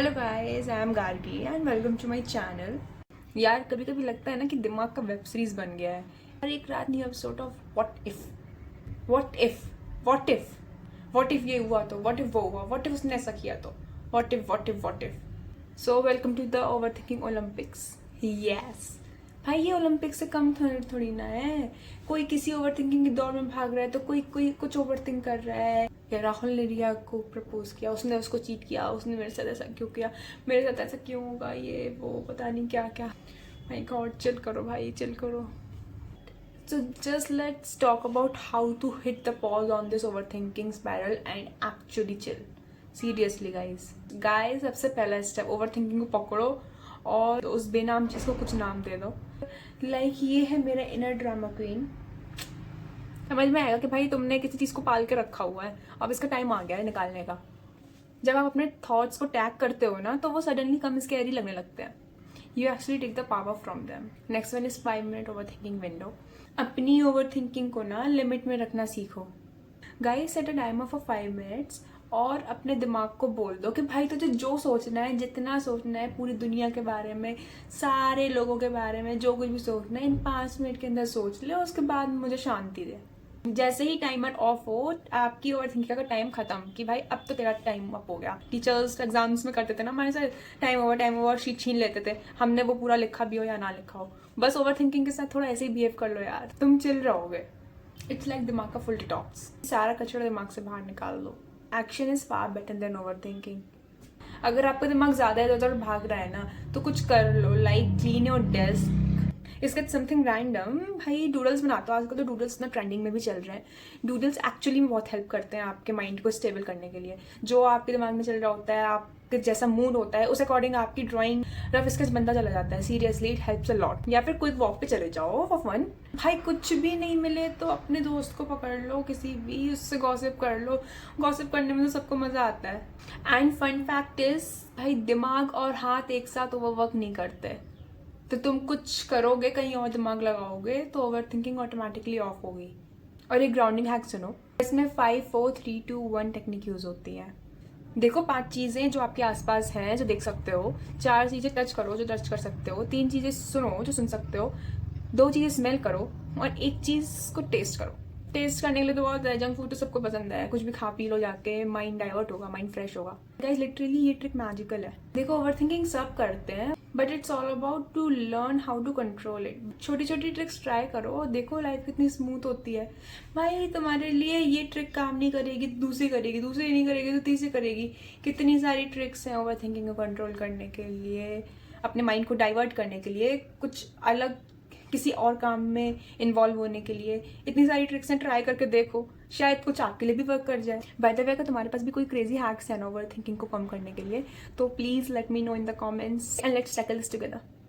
Hello guys, I am Gargi and welcome to my channel. यार कभी कभी लगता है ना कि दिमाग का वेब सीरीज बन गया है। और एक रात new episode of what if ये हुआ तो, व्हाट इफ वो हुआ, व्हाट इफ उसने ऐसा किया तो, what if. So welcome to the over thinking Olympics. Yes भाई, ये ओलंपिक से कम थोड़ी ना है। कोई किसी ओवर थिंकिंग की दौड़ में भाग रहा है तो कोई कोई कुछ ओवर थिंक कर रहा है। या राहुल ने रिया को प्रपोज किया, उसने उसको चीट किया, उसने मेरे साथ ऐसा क्यों किया, मेरे साथ ऐसा क्यों होगा, ये वो पता नहीं क्या क्या। माय गॉड, चिल करो भाई, चिल करो। So just let's talk about how to hit the pause on this overthinking spiral and actually chill. Seriously guys, सबसे पहला स्टेप ओवरथिंकिंग को पकड़ो और उस बेनाम चीज़ को कुछ नाम दे दो। लाइक ये है मेरा इनर ड्रामा क्वीन। समझ में आएगा कि भाई तुमने किसी चीज़ को पाल के रखा हुआ है, अब इसका टाइम आ गया है निकालने का। जब आप अपने थॉट्स को टैग करते हो ना तो वो सडनली कम स्कैरी लगने लगते हैं। You actually take the power from them. Next one is 5 minute over thinking window. अपनी ओवर थिंकिंग को ना लिमिट में रखना सीखो। Guys, set a timer for 5 minutes और अपने दिमाग को बोल दो कि भाई तुझे जो सोचना है, जितना सोचना है पूरी दुनिया के बारे में, सारे लोगों के बारे में, जो कुछ भी सोचना है इन 5 मिनट के अंदर सोच ले और उसके बाद मुझे शांति दे। जैसे ही टाइमर ऑफ हो, आपकी ओवर थिंकिंग का टाइम खत्म कि भाई अब तो तेरा टाइम अप हो गया। टीचर्स एग्जाम्स में करते थे ना हमारे साथ, टाइम ओवर शीट छीन लेते थे, हमने वो पूरा लिखा भी हो या ना लिखा हो। बस ओवर थिंकिंग के साथ थोड़ा ऐसे ही बिहेव कर लो यार, तुम चिल रहोगे। इट्स लाइक दिमाग का फुल डिटॉक्स। सारा कचरा दिमाग से बाहर निकाल दो। Action is far better than over thinking. अगर आपका दिमाग ज्यादा इधर उधर भाग रहा है ना तो कुछ कर लो, लाइक क्लीन योर डेस्क, इसका समथिंग रैंडम। भाई डूडल्स बनाता हूँ, आजकल तो डूडल्स इतना ट्रेंडिंग में भी चल रहे हैं। डूडल्स एक्चुअली में बहुत हेल्प करते हैं आपके माइंड को स्टेबल करने के लिए। जो आपके दिमाग में चल रहा होता है, आपके जैसा मूड होता है, उस अकॉर्डिंग आपकी ड्राइंग रफ स्केच बनता चला जाता है। Seriously it helps a lot. या फिर क्विक वॉक पे चले जाओ फॉर फन। भाई कुछ भी नहीं मिले तो अपने दोस्त को पकड़ लो, किसी भी, उससे गॉसिप कर लो। गॉसिप करने में तो सबको मजा आता है। एंड फन फैक्ट इज, भाई दिमाग और हाथ एक साथ ओवरवर्क नहीं करते। तो तुम कुछ करोगे, कहीं और दिमाग लगाओगे तो ओवर थिंकिंग ऑटोमेटिकली ऑफ होगी। और एक ग्राउंडिंग हैक सुनो, इसमें 5 4 3 2 1 टेक्निक यूज होती है। देखो 5 चीजें जो आपके आसपास हैं, जो देख सकते हो। 4 चीजें टच करो, जो टच कर सकते हो। 3 चीजें सुनो, जो सुन सकते हो। 2 चीजें स्मेल करो और 1 चीज को टेस्ट करो। टेस्ट करने के लिए तो बहुत है, जंक फूड तो सबको पसंद है। कुछ भी खा पी लो जाके, माइंड डाइवर्ट होगा, माइंड फ्रेश होगा। गाइस लिटरली ये ट्रिक मैजिकल है। देखो ओवरथिंकिंग सब करते हैं, but it's all about to learn how to control it. छोटी छोटी ट्रिक्स ट्राई करो, देखो लाइफ कितनी स्मूथ होती है। भाई तुम्हारे लिए ये ट्रिक काम नहीं करेगी, दूसरी करेगी, दूसरी नहीं करेगी तो तीसरी करेगी। कितनी सारी ट्रिक्स हैं ओवरथिंकिंग को कंट्रोल करने के लिए, अपने माइंड को डाइवर्ट करने के लिए, कुछ अलग किसी और काम में इन्वॉल्व होने के लिए। इतनी सारी ट्रिक्स हैं, ट्राई करके देखो, शायद कुछ आपके लिए भी वर्क कर जाए। बाय द वे, अगर तुम्हारे पास भी कोई क्रेजी हैक्स है ओवर थिंकिंग को कम करने के लिए तो please let me know in the comments and let's tackle this together.